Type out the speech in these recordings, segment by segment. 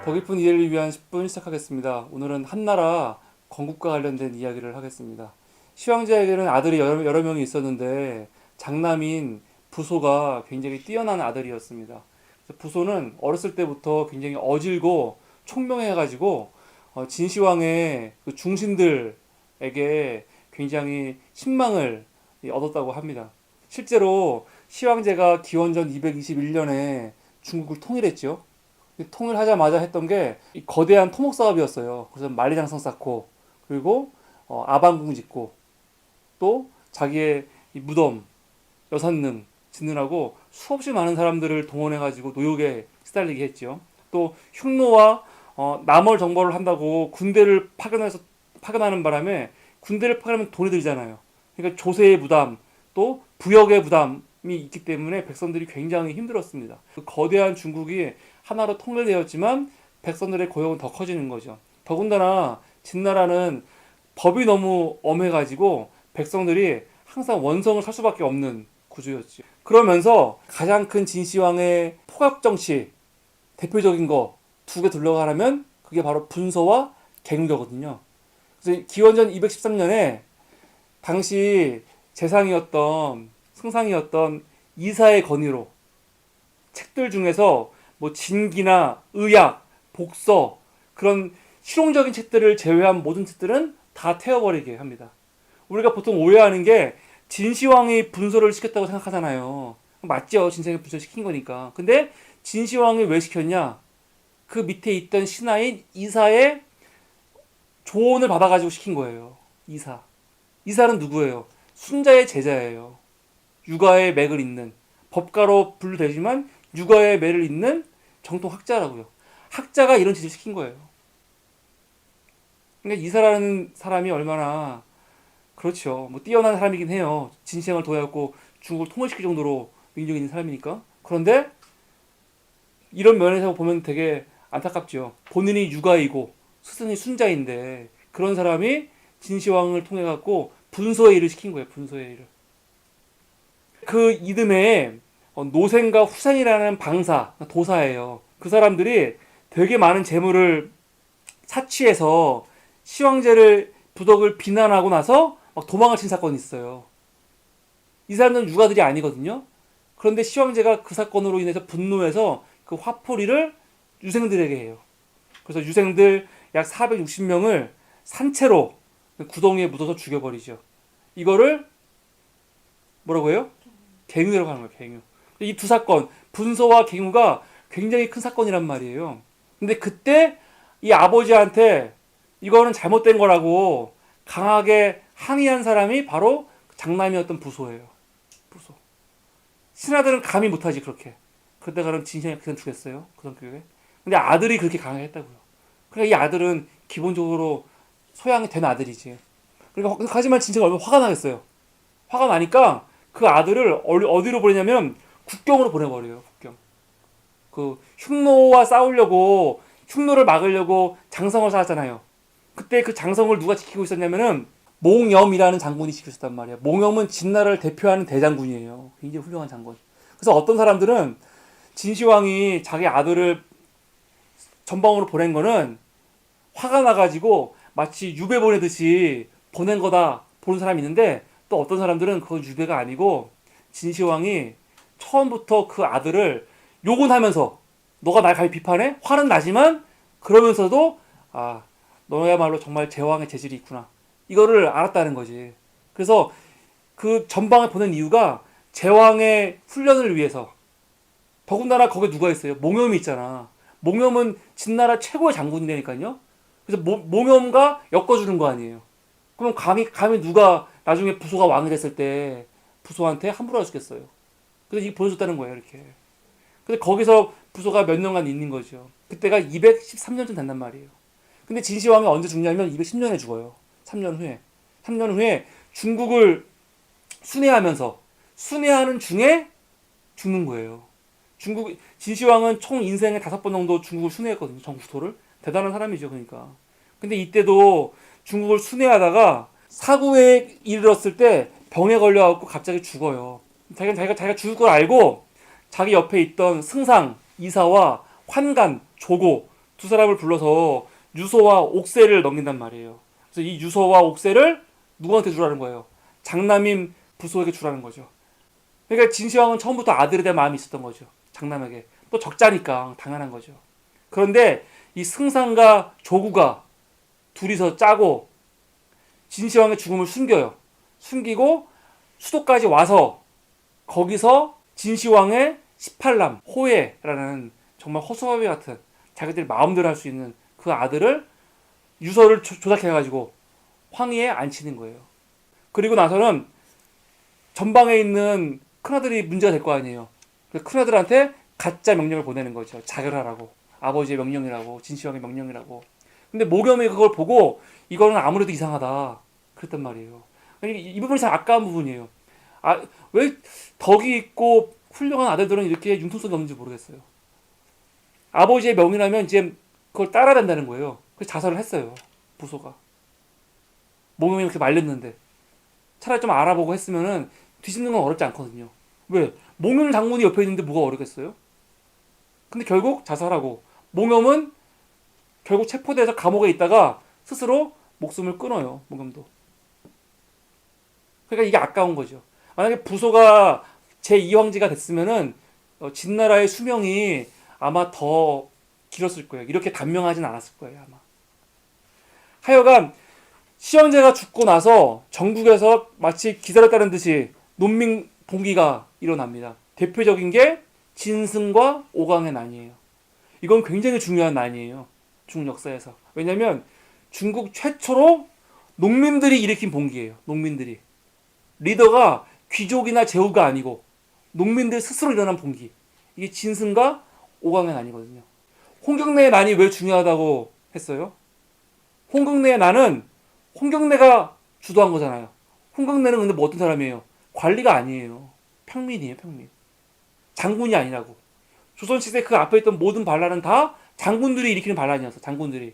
더 깊은 이해를 위한 10분 시작하겠습니다. 오늘은 한나라 건국과 관련된 이야기를 하겠습니다. 시황제에게는 아들이 여러 명이 있었는데 장남인 부소가 굉장히 뛰어난 아들이었습니다. 부소는 어렸을 때부터 굉장히 어질고 총명해가지고 진시황의 그 중신들에게 굉장히 신망을 얻었다고 합니다. 실제로 시황제가 기원전 221년에 중국을 통일했죠. 통일하자마자 했던 게 거대한 토목 사업이었어요. 그래서 만리장성 쌓고 그리고 아방궁 짓고 또 자기의 이 무덤 여산능 짓느라고 수없이 많은 사람들을 동원해가지고 노역에 시달리게 했죠. 또 흉노와 남월 정벌을 한다고 군대를 파견하는 바람에 군대를 파견하면 돈이 들잖아요. 그러니까 조세의 부담 또 부역의 부담이 있기 때문에 백성들이 굉장히 힘들었습니다. 그 거대한 중국이 하나로 통일되었지만 백성들의 고용은 더 커지는 거죠. 더군다나 진나라는 법이 너무 엄해가지고 백성들이 항상 원성을 살 수밖에 없는 구조였죠. 그러면서 가장 큰 진시황의 포갑 정치 대표적인 거 두 개 둘러가라면 그게 바로 분서와 갱도거든요. 그래서 기원전 213년에 당시 승상이었던 이사의 건의로 책들 중에서 뭐 진기나 의학, 복서 그런 실용적인 책들을 제외한 모든 책들은 다 태워버리게 합니다. 우리가 보통 오해하는 게 진시황이 분서를 시켰다고 생각하잖아요. 맞죠? 진시황이 분서 시킨 거니까. 근데 진시황이 왜 시켰냐? 그 밑에 있던 신하인 이사의 조언을 받아가지고 시킨 거예요. 이사. 이사는 누구예요? 순자의 제자예요. 육아의 맥을 잇는 법가로 분류되지만 육아의 맥을 잇는 정통 학자라고요. 학자가 이런 짓을 시킨 거예요. 그러니까 이사라는 사람이 얼마나 그렇죠. 뭐 뛰어난 사람이긴 해요. 진시황을 도와갖고 중국을 통일시킬 정도로 능력 있는 사람이니까. 그런데 이런 면에서 보면 되게 안타깝죠. 본인이 육아이고 스승이 순자인데 그런 사람이 진시황을 통해 갖고 분서의 일을 시킨 거예요. 분서의 일을. 그 이듬해에 노생과 후생이라는 방사, 도사예요. 그 사람들이 되게 많은 재물을 사치해서 시황제를 부덕을 비난하고 나서 막 도망을 친 사건이 있어요. 이 사람들은 유가들이 아니거든요. 그런데 시황제가 그 사건으로 인해서 분노해서 그 화풀이를 유생들에게 해요. 그래서 유생들 약 460명을 산채로 구덩이에 묻어서 죽여버리죠. 이거를 뭐라고 해요? 갱유라고 하는 거예요. 갱유. 이 두 사건, 분서와 갱유가 굉장히 큰 사건이란 말이에요. 근데 그때 이 아버지한테 이거는 잘못된 거라고 강하게 항의한 사람이 바로 장남이었던 부소예요. 부소. 신하들은 감히 못하지 그렇게. 그때 그럼 진시황이 그냥 죽였어요. 그 성격에. 근데 아들이 그렇게 강하게 했다고요. 그러니까 이 아들은 기본적으로 소양이 된 아들이지. 그러니까 하지만 진시황이 얼마나 화가 나겠어요. 화가 나니까 그 아들을 어디로 보내냐면 국경으로 보내버려요. 국경. 그 흉노와 싸우려고 흉노를 막으려고 장성을 쌓았잖아요. 그때 그 장성을 누가 지키고 있었냐면은 몽염이라는 장군이 지키고 있었단 말이에요. 몽염은 진나라를 대표하는 대장군이에요. 굉장히 훌륭한 장군. 그래서 어떤 사람들은 진시황이 자기 아들을 전방으로 보낸 거는 화가 나가지고 마치 유배 보내듯이 보낸 거다 보는 사람이 있는데 또 어떤 사람들은 그건 유배가 아니고 진시황이 처음부터 그 아들을 욕은 하면서 너가 날 감히 비판해? 화는 나지만 그러면서도 아 너야말로 정말 제왕의 재질이 있구나 이거를 알았다는 거지. 그래서 그 전방에 보낸 이유가 제왕의 훈련을 위해서. 더군다나 거기에 누가 있어요? 몽염이 있잖아. 몽염은 진나라 최고의 장군이니까요. 그래서 몽염과 엮어주는 거 아니에요. 그럼 감히 누가 나중에 부소가 왕이 됐을 때 부소한테 함부로 할 수 있겠어요. 그래서 이게 보여줬다는 거예요, 이렇게. 근데 거기서 부소가 몇 년간 있는 거죠. 그때가 213년쯤 된단 말이에요. 근데 진시황이 언제 죽냐면 210년에 죽어요. 3년 후에. 3년 후에 중국을 순회하는 중에 죽는 거예요. 진시황은 총 인생에 5번 정도 중국을 순회했거든요. 전국토를. 대단한 사람이죠, 그러니까. 근데 이때도 중국을 순회하다가 사구에 이르렀을 때 병에 걸려갖고 갑자기 죽어요. 자기가 죽을 걸 알고 자기 옆에 있던 승상, 이사와 환관, 조고 두 사람을 불러서 유서와 옥새를 넘긴단 말이에요. 그래서 이 유서와 옥새를 누구한테 주라는 거예요? 장남인 부소에게 주라는 거죠. 그러니까 진시황은 처음부터 아들에 대한 마음이 있었던 거죠. 장남에게. 또 적자니까 당연한 거죠. 그런데 이 승상과 조구가 둘이서 짜고 진시황의 죽음을 숨겨요. 숨기고 수도까지 와서 거기서 진시황의 18남 호예라는 정말 허수아비 같은 자기들이 마음대로 할 수 있는 그 아들을 유서를 조작해가지고 황희에 앉히는 거예요. 그리고 나서는 전방에 있는 큰아들이 문제가 될 거 아니에요. 큰아들한테 가짜 명령을 보내는 거죠. 자결하라고. 아버지의 명령이라고. 진시황의 명령이라고. 근데 모겸이 그걸 보고 이거는 아무래도 이상하다. 그랬단 말이에요. 이 부분이 참 아까운 부분이에요. 왜 덕이 있고 훌륭한 아들들은 이렇게 융통성이 없는지 모르겠어요. 아버지의 명이라면 이제 그걸 따라야 된다는 거예요. 그래서 자살을 했어요. 부소가. 모겸이 이렇게 말렸는데. 차라리 좀 알아보고 했으면은 뒤집는 건 어렵지 않거든요. 왜? 몽윤 장군이 옆에 있는데 뭐가 어렵겠어요? 근데 결국 자살하고 몽염은 결국 체포돼서 감옥에 있다가 스스로 목숨을 끊어요. 몽염도. 그러니까 이게 아까운 거죠. 만약에 부소가 제2황제가 됐으면은 진나라의 수명이 아마 더 길었을 거예요. 이렇게 단명하진 않았을 거예요. 아마. 하여간 시황제가 죽고 나서 전국에서 마치 기사를 따른 듯이 농민 봉기가 일어납니다. 대표적인 게 진승과 오강의 난이에요. 이건 굉장히 중요한 난이에요. 중국 역사에서. 왜냐하면 중국 최초로 농민들이 일으킨 봉기예요. 농민들이. 리더가 귀족이나 제후가 아니고 농민들 스스로 일어난 봉기. 이게 진승과 오강의 난이거든요. 홍경래의 난이 왜 중요하다고 했어요? 홍경래의 난은 홍경래가 주도한 거잖아요. 홍경래는 근데 뭐 어떤 사람이에요? 관리가 아니에요. 평민이에요, 평민. 장군이 아니라고. 조선시대 그 앞에 있던 모든 반란은 다 장군들이 일으키는 반란이었어. 장군들이.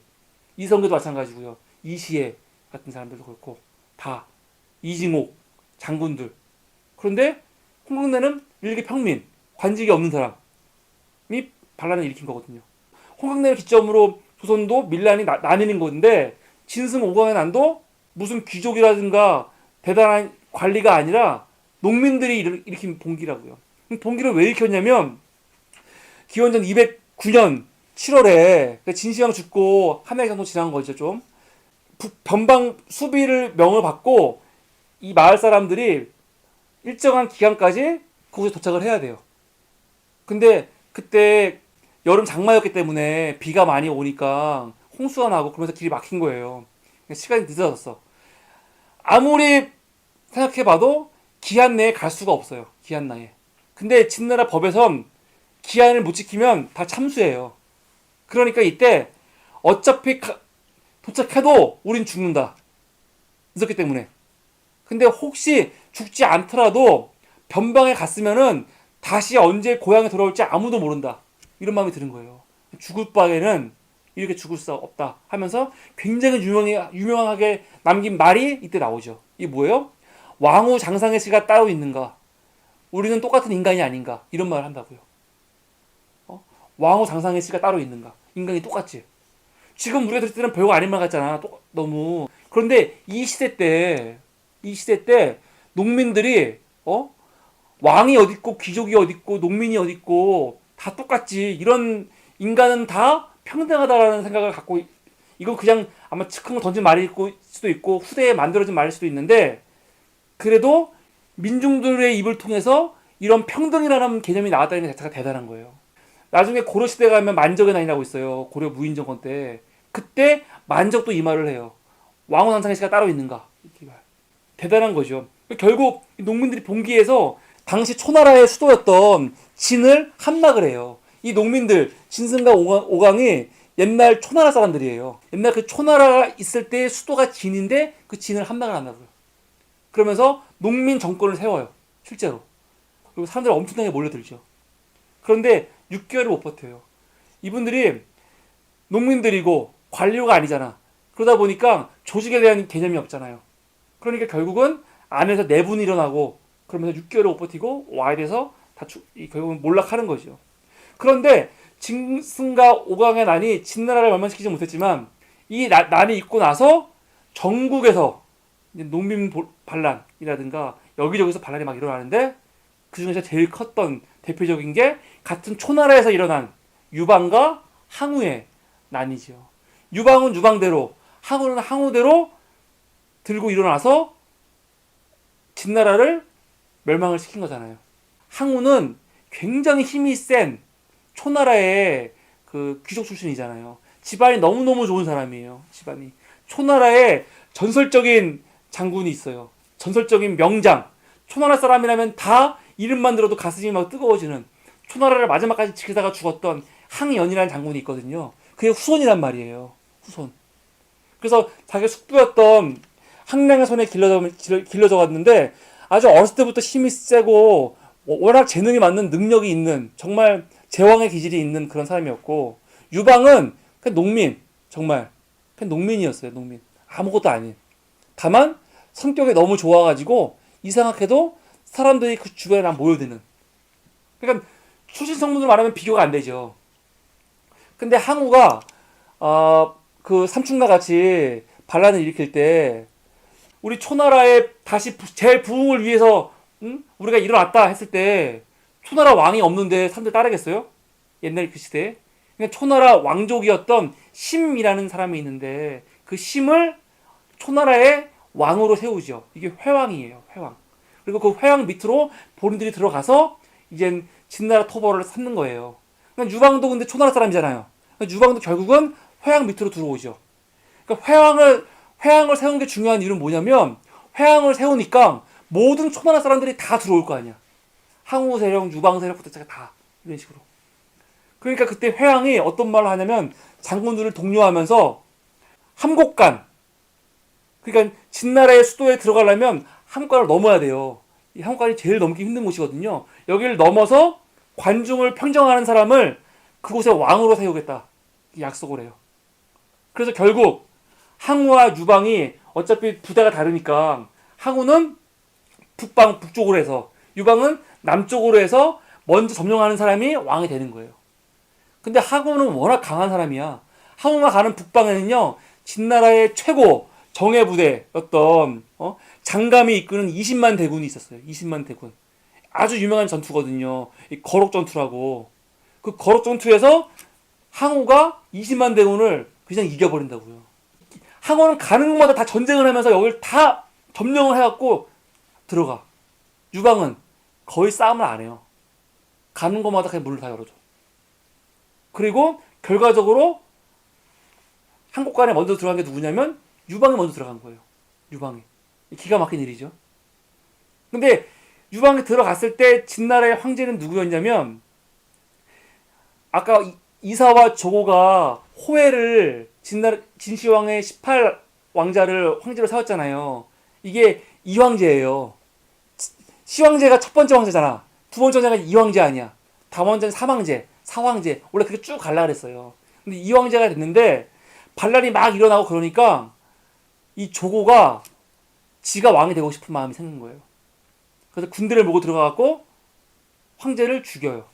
이성계도 마찬가지고요. 이시애 같은 사람들도 그렇고 다 이징옥 장군들. 그런데 홍경래는 일개 평민, 관직이 없는 사람이 반란을 일으킨 거거든요. 홍경래를 기점으로 조선도 밀란이 나뉘는 건데 진승 오강의 난도 무슨 귀족이라든가 대단한 관리가 아니라 농민들이 일으킨 봉기라고요. 봉기를 왜 일으켰냐면 기원전 209년 7월에 진시황 죽고 한 해 정도 지난 거죠. 좀 변방 수비를 명을 받고 이 마을 사람들이 일정한 기간까지 그곳에 도착을 해야 돼요. 근데 그때 여름 장마였기 때문에 비가 많이 오니까 홍수가 나고 그러면서 길이 막힌 거예요. 시간이 늦어졌어. 아무리 생각해봐도 기한 내에 갈 수가 없어요. 기한 내에. 근데 진나라 법에선 기한을 못 지키면 다 참수해요. 그러니까 이때 어차피 도착해도 우린 죽는다. 늦었기 때문에. 근데 혹시 죽지 않더라도 변방에 갔으면은 다시 언제 고향에 돌아올지 아무도 모른다. 이런 마음이 드는 거예요. 죽을 바에는 이렇게 죽을 수 없다 하면서 굉장히 유명하게 남긴 말이 이때 나오죠. 이게 뭐예요? 왕후 장상의 씨가 따로 있는가? 우리는 똑같은 인간이 아닌가? 이런 말을 한다고요. 왕후 장상의 씨가 따로 있는가? 인간이 똑같지. 지금 우리가 들을 때는 별거 아닌 말 같잖아. 너무. 그런데 이 시대 때 농민들이 왕이 어딨고 귀족이 어딨고 농민이 어딨고 다 똑같지. 이런 인간은 다 평등하다라는 생각을 갖고 이건 그냥 아마 즉흥 던진 말일 수도 있고 후대에 만들어진 말일 수도 있는데 그래도 민중들의 입을 통해서 이런 평등이라는 개념이 나왔다는 게 자체가 대단한 거예요. 나중에 고려시대 가면 만적의 난이라고 있어요. 고려 무인정권 때. 그때 만적도 이 말을 해요. 왕후 장상의 씨가 따로 있는가? 이렇게 말. 대단한 거죠. 결국 농민들이 봉기해서 당시 초나라의 수도였던 진을 함락을 해요. 이 농민들 진승과 오강이 옛날 초나라 사람들이에요. 옛날 그 초나라가 있을 때 수도가 진인데 그 진을 함락을 한다고요. 그러면서 농민 정권을 세워요. 실제로. 그리고 사람들이 엄청나게 몰려들죠. 그런데 6개월을 못 버텨요. 이분들이 농민들이고 관료가 아니잖아. 그러다 보니까 조직에 대한 개념이 없잖아요. 그러니까 결국은 안에서 내분이 일어나고 그러면서 6개월을 못 버티고 와야 돼서 결국은 몰락하는 거죠. 그런데 짐승과 오강의 난이 진나라를 멸망시키지 못했지만 이 난이 있고 나서 전국에서 이제 농민 반란이라든가 여기저기서 반란이 막 일어나는데 그 중에서 제일 컸던 대표적인 게 같은 초나라에서 일어난 유방과 항우의 난이죠. 유방은 유방대로, 항우는 항우대로 들고 일어나서 진나라를 멸망을 시킨 거잖아요. 항우는 굉장히 힘이 센 초나라의 그 귀족 출신이잖아요. 집안이 너무너무 좋은 사람이에요. 집안이. 초나라에 전설적인 장군이 있어요. 전설적인 명장. 초나라 사람이라면 다 이름만 들어도 가슴이 막 뜨거워지는, 초나라를 마지막까지 지키다가 죽었던 항연이라는 장군이 있거든요. 그게 후손이란 말이에요. 후손. 그래서 자기 숙부였던 항량의 손에 길러져 갔는데 아주 어렸을 때부터 힘이 세고 워낙 재능이 많은 능력이 있는 정말 제왕의 기질이 있는 그런 사람이었고, 유방은 그냥 농민, 정말 그냥 농민이었어요. 농민. 아무것도 아닌. 다만 성격이 너무 좋아가지고 이상하게도 사람들이 그 주변에 모여드는. 그러니까 출신 성분으로 말하면 비교가 안 되죠. 근데 항우가 그 삼충과 같이 반란을 일으킬 때 우리 초나라의 다시 재부흥을 위해서 우리가 일어났다 했을 때 초나라 왕이 없는데 사람들 따르겠어요? 옛날 그 시대에. 그러니까 초나라 왕족이었던 심이라는 사람이 있는데 그 심을 초나라의 왕으로 세우죠. 이게 회왕이에요. 회왕. 그리고 그 회왕 밑으로 본인들이 들어가서 이젠 진나라 토벌을 삼는 거예요. 그러니까 유방도 근데 초나라 사람이잖아요. 그러니까 유방도 결국은 회왕 밑으로 들어오죠. 그러니까 회왕을 세우는 게 중요한 이유는 뭐냐면, 회왕을 세우니까 모든 초나라 사람들이 다 들어올 거 아니야. 항우 세력, 유방 세력부터 다 이런 식으로. 그러니까 그때 회왕이 어떤 말을 하냐면 장군들을 독려하면서 함곡간, 그러니까 진나라의 수도에 들어가려면 함곡간을 넘어야 돼요. 이 함곡간이 제일 넘기 힘든 곳이거든요. 여기를 넘어서 관중을 평정하는 사람을 그곳에 왕으로 세우겠다 약속을 해요. 그래서 결국 항우와 유방이 어차피 부대가 다르니까 항우는 북쪽으로 해서 유방은 남쪽으로 해서 먼저 점령하는 사람이 왕이 되는 거예요. 근데 항우는 워낙 강한 사람이야. 항우가 가는 북방에는요, 진나라의 최고 정예 부대였던 장감이 이끄는 20만 대군이 있었어요. 20만 대군. 아주 유명한 전투거든요. 이 거록 전투라고. 그 거록 전투에서 항우가 20만 대군을 그냥 이겨버린다고요. 항우는 가는 곳마다 다 전쟁을 하면서 여기를 다 점령을 해갖고 들어가. 유방은 거의 싸움을 안 해요. 가는 곳마다 그냥 문을 다 열어줘. 그리고 결과적으로 항곡간에 먼저 들어간 게 누구냐면 유방이 먼저 들어간 거예요. 유방이. 기가 막힌 일이죠. 근데 유방이 들어갔을 때 진나라의 황제는 누구였냐면, 아까 이사와 조고가 호해를 진시황의 18왕자를 황제로 세웠잖아요. 이게 이황제예요. 시황제가 첫 번째 황제잖아. 두 번째 황제가 이황제 아니야. 다음 황제는 삼황제, 사황제. 원래 그렇게 쭉 갈라 그랬어요. 근데 이황제가 됐는데 반란이 막 일어나고 그러니까 이 조고가 지가 왕이 되고 싶은 마음이 생긴 거예요. 그래서 군대를 몰고 들어가갖고 황제를 죽여요.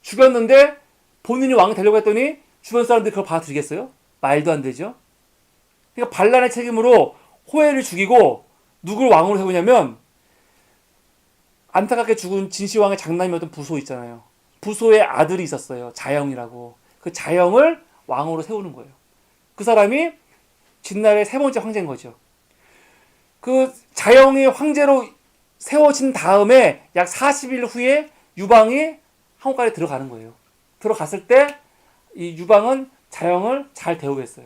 죽였는데 본인이 왕이 되려고 했더니 주변 사람들이 그걸 받아들이겠어요? 말도 안 되죠. 그러니까 반란의 책임으로 호해를 죽이고 누굴 왕으로 세우냐면, 안타깝게 죽은 진시황의 장남이었던 부소 있잖아요. 부소의 아들이 있었어요. 자영이라고. 그 자영을 왕으로 세우는 거예요. 그 사람이 진나라의 세 번째 황제인 거죠. 그 자영이 황제로 세워진 다음에 약 40일 후에 유방이 항곡간에 들어가는 거예요. 들어갔을 때 이 유방은 자영을 잘 대우했어요.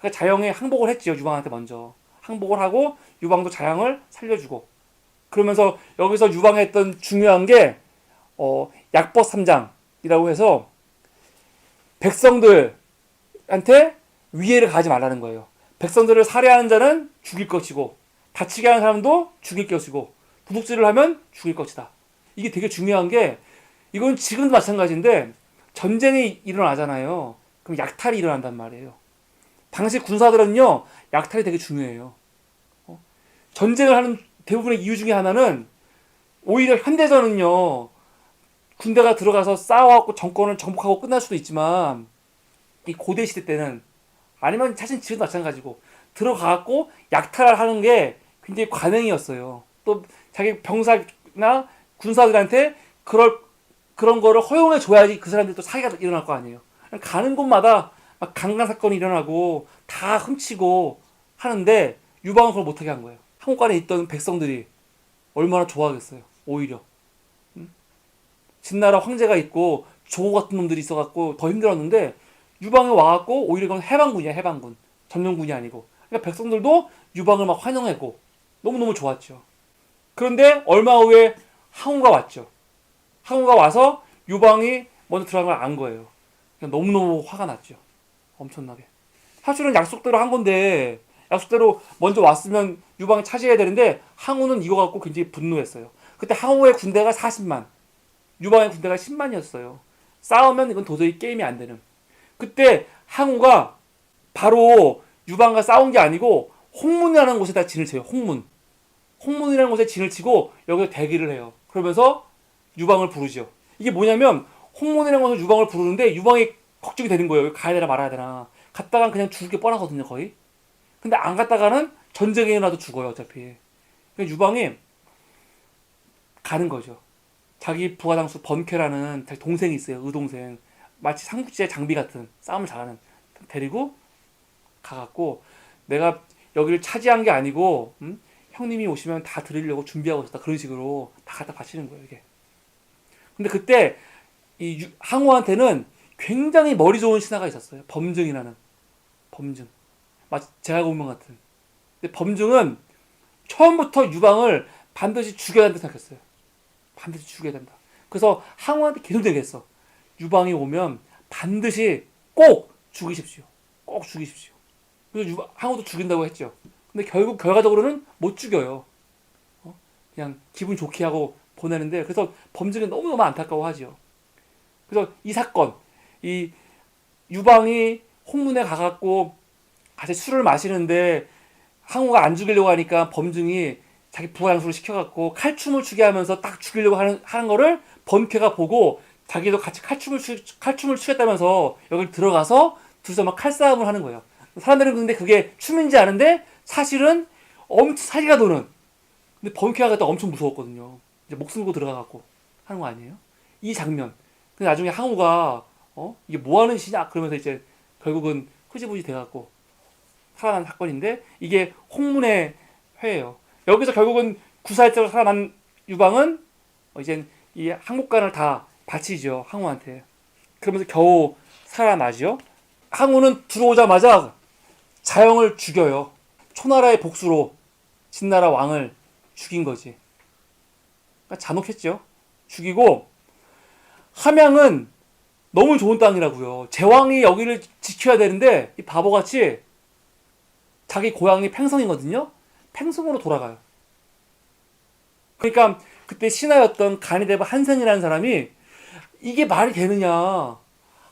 그러니까 자영이 항복을 했죠. 유방한테 먼저 항복을 하고 유방도 자영을 살려주고. 그러면서 여기서 유방이 했던 중요한 게 약법 3장이라고 해서 백성들한테 위해를 가하지 말라는 거예요. 백성들을 살해하는 자는 죽일 것이고, 다치게 하는 사람도 죽일 것이고, 도둑질을 하면 죽일 것이다. 이게 되게 중요한 게, 이건 지금도 마찬가지인데 전쟁이 일어나잖아요. 그럼 약탈이 일어난단 말이에요. 당시 군사들은요, 약탈이 되게 중요해요. 전쟁을 하는 대부분의 이유 중에 하나는, 오히려 현대전은요, 군대가 들어가서 싸워갖고 정권을 정복하고 끝날 수도 있지만 이 고대 시대 때는 아니면 사실 지금도 마찬가지고 들어가갖고 약탈하는 게 굉장히 관행이었어요. 또 자기 병사나 군사들한테 그런 거를 허용해 줘야지 그 사람들도 사기가 일어날 거 아니에요. 가는 곳마다 막 강간 사건이 일어나고 다 훔치고 하는데 유방은 그걸 못하게 한 거예요. 한국관에 있던 백성들이 얼마나 좋아하겠어요. 오히려 진나라 황제가 있고 조고 같은 놈들이 있어갖고 더 힘들었는데 유방에 와갖고 오히려 이건 해방군이야. 해방군 점령군이 아니고. 그러니까 백성들도 유방을 막 환영했고 너무너무 좋았죠. 그런데 얼마 후에 항우가 왔죠. 항우가 와서 유방이 먼저 들어간 걸 안 거예요. 너무너무 화가 났죠. 엄청나게. 사실은 약속대로 한 건데 약속대로 먼저 왔으면 유방이 차지해야 되는데 항우는 이거 갖고 굉장히 분노했어요. 그때 항우의 군대가 40만, 유방의 군대가 10만이었어요. 싸우면 이건 도저히 게임이 안 되는. 그때 항우가 바로 유방과 싸운 게 아니고 홍문이라는 곳에다 진을 쳐요. 홍문이라는 곳에 진을 치고 여기서 대기를 해요. 그러면서 유방을 부르죠. 이게 뭐냐면 홍문이라는 곳에서 유방을 부르는데 유방이 걱정이 되는 거예요. 가야 되나 말아야 되나. 갔다간 그냥 죽을 게 뻔하거든요. 거의. 근데 안 갔다가는 전쟁에 일어나도 죽어요. 어차피. 그러니까 유방이 가는 거죠. 자기 부하장수 번쾌라는 자기 동생이 있어요. 의동생. 마치 삼국지의 장비 같은 싸움을 잘하는 데리고 가갖고 내가 여기를 차지한 게 아니고 형님이 오시면 다 드리려고 준비하고 있었다. 그런 식으로 다 갖다 바치는 거예요. 이게. 근데 그때 이 항우한테는 굉장히 머리 좋은 신하가 있었어요. 범증이라는. 범증. 마치 제갈공명 같은. 근데 범증은 처음부터 유방을 반드시 죽여야 된다 생각했어요. 반드시 죽여야 된다. 그래서 항우한테 계속 얘기했어. 유방이 오면 반드시 꼭 죽이십시오. 꼭 죽이십시오. 그래서 항우도 죽인다고 했죠. 근데 결국 결과적으로는 못 죽여요. 그냥 기분 좋게 하고 보내는데 그래서 범증이 너무너무 안타까워하죠. 그래서 이 사건, 이 유방이 홍문에 가갖고 같이 술을 마시는데 항우가 안 죽이려고 하니까 범증이 자기 부하장수를 시켜갖고 칼춤을 추게 하면서 딱 죽이려고 하는 거를 번쾌가 보고 자기도 같이 칼춤을 추겠다면서 여기 들어가서 둘이서 막 칼싸움을 하는 거예요. 사람들은 근데 그게 춤인지 아는데 사실은 엄청 사기가 도는. 근데 번쾌가 그때 엄청 무서웠거든요. 이제 목숨 걸고 들어가갖고 하는 거 아니에요? 이 장면. 근데 나중에 항우가 이게 뭐 하는 시냐 그러면서 이제 결국은 흐지부지 돼갖고 살아난 사건인데 이게 홍문의 회예요. 여기서 결국은 구살자로 살아난 유방은 이제 이 항복관을 다 바치죠. 항우한테. 그러면서 겨우 살아나죠. 항우는 들어오자마자 자영을 죽여요. 초나라의 복수로 진나라 왕을 죽인 거지. 그러니까 잔혹했죠. 죽이고 함양은 너무 좋은 땅이라고요. 제왕이 여기를 지켜야 되는데 이 바보같이 자기 고향이 팽성이거든요. 팽성으로 돌아가요. 그러니까 그때 신하였던 간이대부 한생이라는 사람이 이게 말이 되느냐.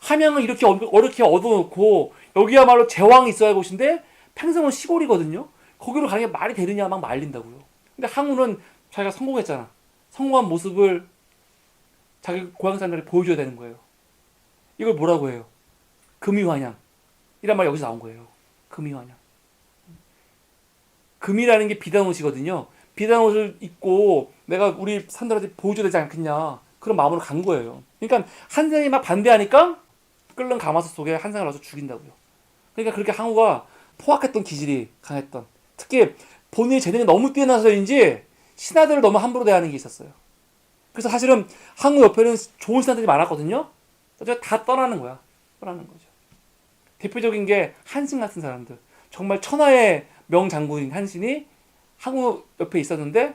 함양을 이렇게 어렵게 얻어놓고 여기야말로 제왕이 있어야 할 곳인데 팽성은 시골이거든요. 거기로 가는 게 말이 되느냐 막 말린다고요. 근데 항우는 자기가 성공했잖아. 성공한 모습을 자기 고향 사람들이 보여줘야 되는 거예요. 이걸 뭐라고 해요? 금이환양. 이란 말이 여기서 나온 거예요. 금이환양. 금이라는 게 비단 옷이거든요. 비단 옷을 입고 내가 우리 산들한테 보여줘야 되지 않겠냐. 그런 마음으로 간 거예요. 그러니까 한생이 막 반대하니까 끓는 가마솥 속에 한생을 넣어서 죽인다고요. 그러니까 그렇게 항우가 포악했던 기질이 강했던. 특히 본인의 재능이 너무 뛰어나서인지 신하들을 너무 함부로 대하는 게 있었어요. 그래서 사실은 항우 옆에는 좋은 신하들이 많았거든요. 다 떠나는 거야. 떠나는 거죠. 대표적인 게 한신 같은 사람들. 정말 천하의 명장군인 한신이 항우 옆에 있었는데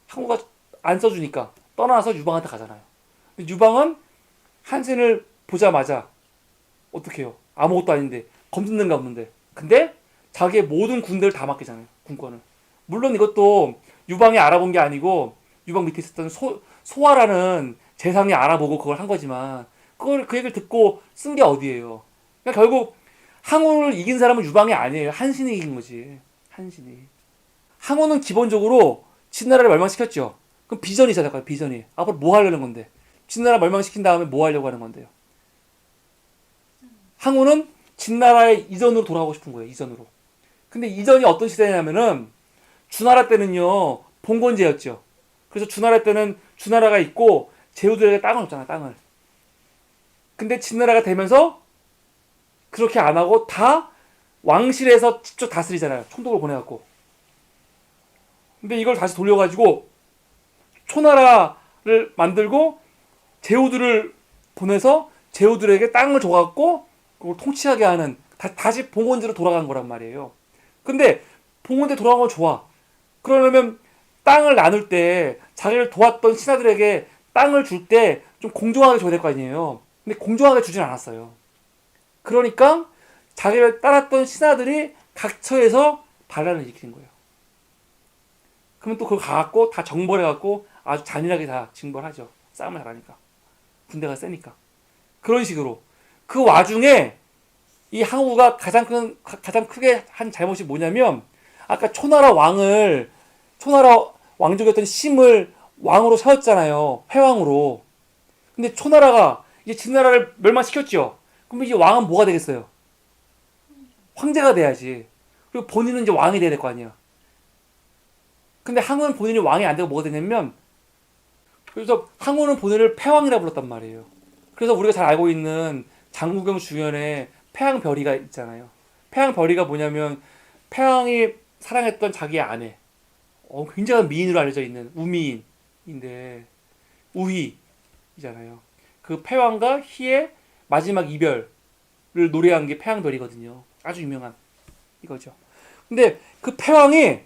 항우가 안 써주니까 떠나서 유방한테 가잖아요. 근데 유방은 한신을 보자마자 어떻게 해요? 아무것도 아닌데 검증된 게 없는데 근데 자기의 모든 군대를 다 맡기잖아요. 군권을. 물론 이것도 유방이 알아본 게 아니고 유방 밑에 있었던 소화라는 재상이 알아보고 그걸 한 거지만 그 얘기를 듣고 쓴 게 어디예요. 그러니까 결국 항우를 이긴 사람은 유방이 아니에요. 한신이 이긴 거지. 한신이. 항우는 기본적으로 진나라를 멸망시켰죠. 그럼 비전이 있어야 될까요? 비전이. 앞으로 뭐 하려는 건데. 진나라 멸망시킨 다음에 뭐 하려고 하는 건데요? 항우는 진나라의 이전으로 돌아가고 싶은 거예요. 이전으로. 근데 이전이 어떤 시대냐면은 주나라 때는요 봉건제였죠. 그래서 주나라 때는 주나라가 있고 제후들에게 땅을 줬잖아, 땅을. 근데 진나라가 되면서 그렇게 안 하고 다 왕실에서 직접 다스리잖아요. 총독을 보내갖고. 근데 이걸 다시 돌려가지고 초나라를 만들고 제후들을 보내서 제후들에게 땅을 줘갖고 그걸 통치하게 하는 다시 봉건제로 돌아간 거란 말이에요. 근데 봉건제 돌아간 건 좋아. 그러려면 땅을 나눌 때 자기를 도왔던 신하들에게 땅을 줄 때 좀 공정하게 줘야 될 거 아니에요. 근데 공정하게 주진 않았어요. 그러니까 자기를 따랐던 신하들이 각처에서 반란을 일으키는 거예요. 그러면 또 그걸 가갖고 다 정벌해갖고 아주 잔인하게 다 징벌하죠. 싸움을 잘하니까. 군대가 세니까. 그런 식으로. 그 와중에 이 항우가 가장 크게 한 잘못이 뭐냐면 아까 초나라 왕족이었던 심을 왕으로 세웠잖아요. 회왕으로. 근데 초나라가 이제 진나라를 멸망시켰죠. 그럼 이제 왕은 뭐가 되겠어요? 황제가 돼야지. 그리고 본인은 이제 왕이 돼야 될 거 아니야. 근데 항우는 본인이 왕이 안 되고 뭐가 되냐면 그래서 항우는 본인을 패왕이라 불렀단 말이에요. 그래서 우리가 잘 알고 있는 장구경 주변에 패왕별이가 있잖아요. 패왕별이가 뭐냐면 패왕이 사랑했던 자기의 아내, 굉장한 미인으로 알려져 있는 우미인인데 우희이잖아요. 그 패왕과 희의 마지막 이별을 노래한 게 패왕별이거든요. 아주 유명한 이거죠. 근데 그 패왕이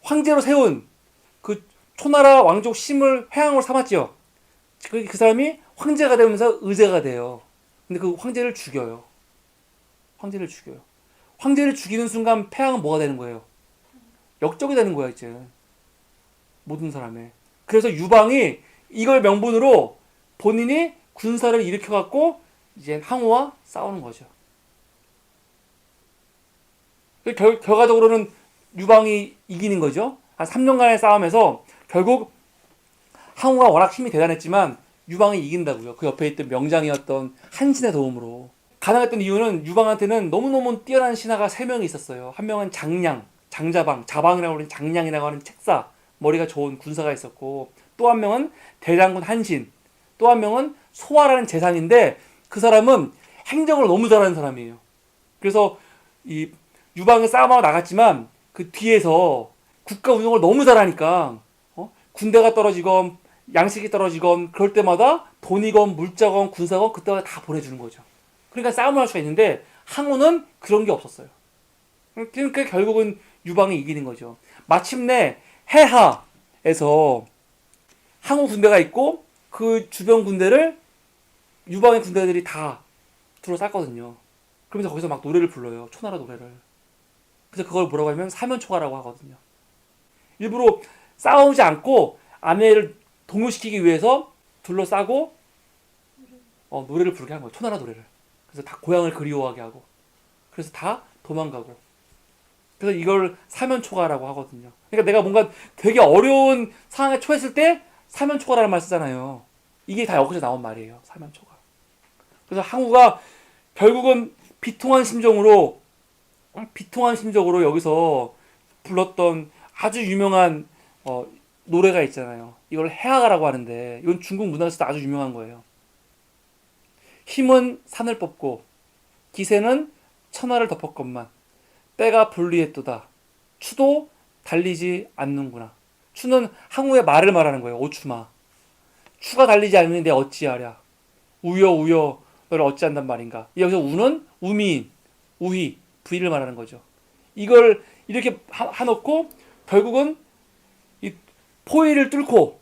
황제로 세운 그 초나라 왕족 심을 회왕으로 삼았죠. 그 사람이 황제가 되면서 의제가 돼요. 근데 그 황제를 죽여요. 황제를 죽이는 순간 패왕은 뭐가 되는 거예요? 역적이 되는 거야, 이제. 모든 사람의. 그래서 유방이 이걸 명분으로 본인이 군사를 일으켜갖고 이제 항우와 싸우는 거죠. 결과적으로는 유방이 이기는 거죠. 한 3년간의 싸움에서 결국 항우가 워낙 힘이 대단했지만 유방이 이긴다고요. 그 옆에 있던 명장이었던 한신의 도움으로. 가능했던 이유는 유방한테는 너무너무 뛰어난 신하가 3명이 있었어요. 한 명은 장량, 자방이라고 하는 장량이라고 하는 책사, 머리가 좋은 군사가 있었고, 또 한 명은 대장군 한신, 또 한 명은 소화라는 재상인데 그 사람은 행정을 너무 잘하는 사람이에요. 그래서 이 유방이 싸움하고 나갔지만 그 뒤에서 국가 운영을 너무 잘하니까 군대가 떨어지건 양식이 떨어지건 그럴 때마다 돈이건 물자건 군사건 그때마다 다 보내주는 거죠. 그러니까 싸움을 할 수가 있는데 항우는 그런 게 없었어요. 그러니까 결국은 유방이 이기는 거죠. 마침내 해하에서 항우 군대가 있고 그 주변 군대를 유방의 군대들이 다 둘러쌌거든요. 그러면서 거기서 막 노래를 불러요. 초나라 노래를. 그래서 그걸 뭐라고 하면 사면초가라고 하거든요. 일부러 싸우지 않고 아내를 동요시키기 위해서 둘러싸고 노래를 부르게 한 거예요. 초나라 노래를. 그래서 다 고향을 그리워하게 하고 그래서 다 도망가고 그래서 이걸 사면초가라고 하거든요. 그러니까 내가 뭔가 되게 어려운 상황에 처했을 때 사면초가라는 말 쓰잖아요. 이게 다 여기서 나온 말이에요. 사면초가. 그래서 항우가 결국은 비통한 심정으로 여기서 불렀던 아주 유명한 노래가 있잖아요. 이걸 해아가라고 하는데 이건 중국 문화에서도 아주 유명한 거예요. 힘은 산을 뽑고 기세는 천하를 덮었건만 때가 불리했도다. 추도 달리지 않는구나. 추는 항우의 말을 말하는 거예요. 오추마. 추가 달리지 않는데 어찌하랴. 우여 너를 어찌한단 말인가. 여기서 우는 우미인, 우희, 부인을 말하는 거죠. 이걸 이렇게 해놓고 결국은 이 포위를 뚫고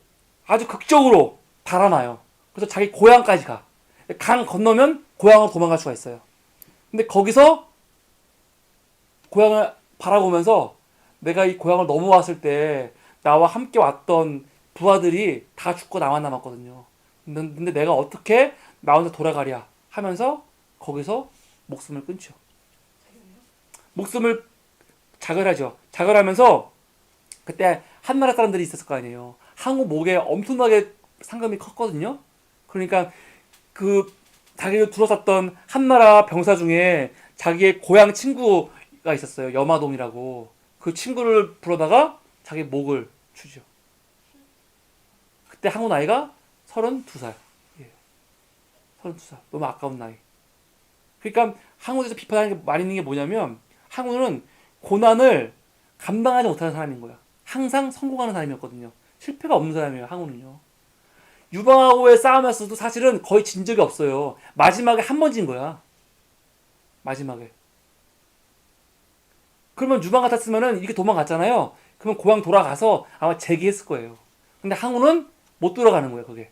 아주 극적으로 달아나요. 그래서 자기 고향까지 가. 강 건너면 고향으로 도망갈 수가 있어요. 근데 거기서 고향을 바라보면서 내가 이 고향을 넘어왔을 때 나와 함께 왔던 부하들이 다 죽고 나만 남았거든요. 근데 내가 어떻게 나 혼자 돌아가랴 하면서 거기서 목숨을 끊죠. 목숨을 자결하죠. 자결하면서 그때 한나라 사람들이 있었을 거 아니에요. 항우 목에 엄청나게 상금이 컸거든요. 그러니까 그 자기를 둘러쌌던 한나라 병사 중에 자기의 고향 친구가 있었어요. 여마동이라고. 그 친구를 불러다가 자기 목을 추죠. 그때 항우 나이가 32살. 예. 32살. 너무 아까운 나이. 그러니까 항우에 대해서 비판하는 게 많이 있는 게 뭐냐면 항우는 고난을 감당하지 못하는 사람인 거야. 항상 성공하는 사람이었거든요. 실패가 없는 사람이에요. 항우는요. 유방하고의 싸움에서도 사실은 거의 진 적이 없어요. 마지막에 한 번 진 거야. 마지막에. 그러면 유방 같았으면은 이렇게 도망갔잖아요. 그러면 고향 돌아가서 아마 재기했을 거예요. 근데 항우는 못 돌아가는 거예요. 그게.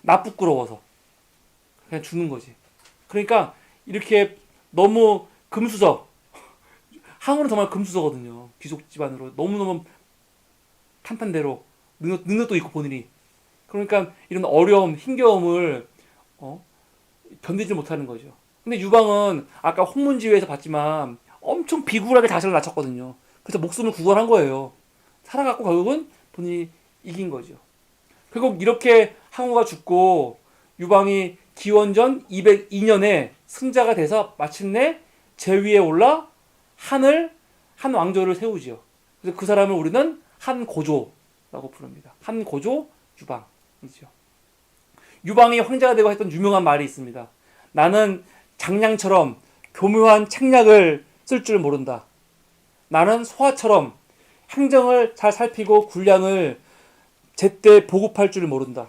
나 부끄러워서. 그냥 죽는 거지. 그러니까 이렇게 너무 금수저. 항우는 정말 금수저거든요. 귀족 집안으로. 너무너무 탄탄대로. 능력도 있고 본인이. 그러니까 이런 어려움, 힘겨움을 견디지 못하는 거죠. 근데 유방은 아까 홍문지회에서 봤지만 엄청 비굴하게 자신을 낮췄거든요. 그래서 목숨을 구걸한 거예요. 살아갖고 결국은 본인이 이긴 거죠. 결국 이렇게 항우가 죽고 유방이 기원전 202년에 승자가 돼서 마침내 제위에 올라 한 왕조를 세우지요. 그래서 그 사람을 우리는 한고조라고 부릅니다. 한고조 유방이죠. 유방이 황제가 되고 했던 유명한 말이 있습니다. 나는 장량처럼 교묘한 책략을 쓸 줄 모른다. 나는 소화처럼 행정을 잘 살피고 군량을 제때 보급할 줄 모른다.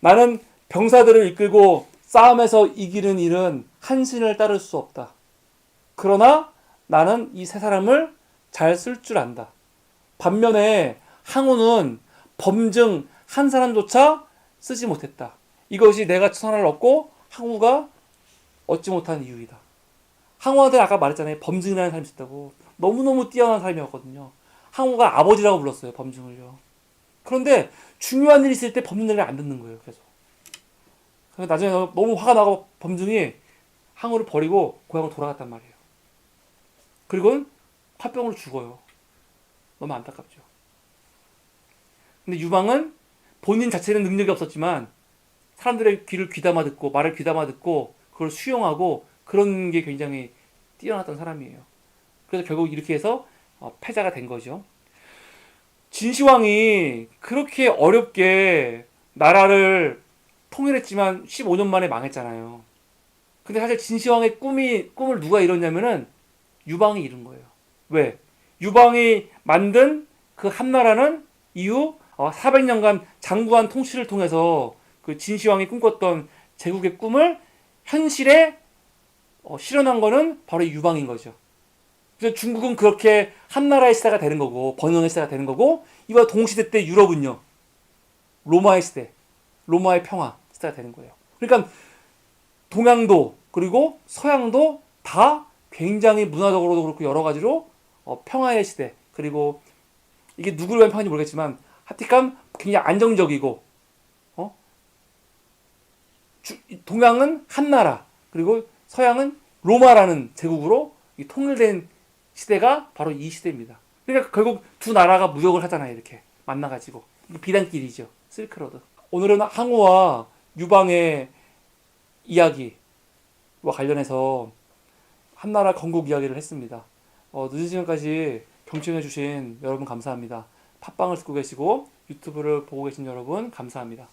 나는 병사들을 이끌고 싸움에서 이기는 일은 한신을 따를 수 없다. 그러나 나는 이 세 사람을 잘 쓸 줄 안다. 반면에 항우는 범증 한 사람조차 쓰지 못했다. 이것이 내가 천하를 얻고 항우가 얻지 못한 이유이다. 항우한테 아까 말했잖아요. 범증이라는 사람이 있었다고. 너무너무 뛰어난 사람이었거든요. 항우가 아버지라고 불렀어요. 범증을요. 그런데 중요한 일이 있을 때 범증 얘기를 안 듣는 거예요. 계속. 그래서 나중에 너무 화가 나고 범증이 항우를 버리고 고향으로 돌아갔단 말이에요. 그리고는 화병으로 죽어요. 너무 안타깝죠. 근데 유방은 본인 자체는 능력이 없었지만 사람들의 귀를 귀담아 듣고 말을 귀담아 듣고 그걸 수용하고 그런 게 굉장히 뛰어났던 사람이에요. 그래서 결국 이렇게 해서 패자가 된 거죠. 진시황이 그렇게 어렵게 나라를 통일했지만 15년 만에 망했잖아요. 근데 사실 진시황의 꿈을 누가 이뤘냐면은 유방이 이룬 거예요. 왜? 유방이 만든 그 한나라는 이후 400년간 장구한 통치를 통해서 그 진시황이 꿈꿨던 제국의 꿈을 현실에 실현한 거는 바로 유방인 거죠. 그래서 중국은 그렇게 한나라의 시대가 되는 거고 번영의 시대가 되는 거고 이와 동시대 때 유럽은요. 로마의 시대, 로마의 평화 시대가 되는 거예요. 그러니까 동양도 그리고 서양도 다 굉장히 문화적으로도 그렇고 여러 가지로 평화의 시대 그리고 이게 누구를 위한 평화인지 모르겠지만 하여튼 굉장히 안정적이고 동양은 한나라 그리고 서양은 로마라는 제국으로 통일된 시대가 바로 이 시대입니다. 그러니까 결국 두 나라가 무역을 하잖아요. 이렇게 만나가지고 비단길이죠. 실크로드. 오늘은 항우와 유방의 이야기와 관련해서 한나라 건국 이야기를 했습니다. 늦은 시간까지 경청해주신 여러분 감사합니다. 팟빵을 듣고 계시고 유튜브를 보고 계신 여러분 감사합니다.